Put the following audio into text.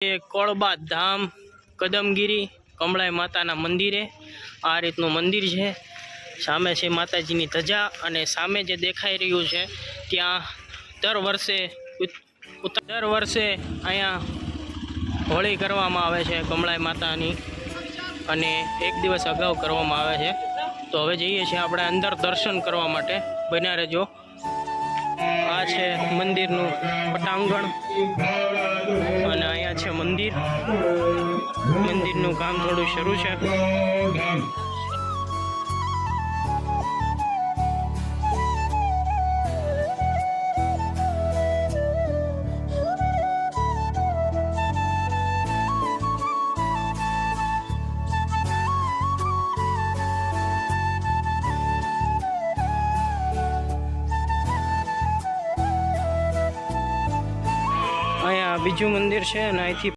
એ કોળબા ધામ કદમગીરી કમળાઈ માતાના મંદિરે આ રીતનું મંદિર છે। સામે છે માતાજીની ધજા અને સામે જે દેખાઈ રહ્યું છે ત્યાં દર વર્ષે અહીંયા હોળી કરવામાં આવે છે કમળાઈ માતાની, અને એક દિવસ અગાઉ કરવામાં આવે છે। તો હવે જઈએ છીએ આપણે અંદર દર્શન કરવા માટે, બન્યા રહેજો। આ છે મંદિરનું પટાંગણ અને અહીંયા છે મંદિર। મંદિરનું કામ થોડું શરૂ છે। અહીંયા બીજું મંદિર છે અને અહીંથી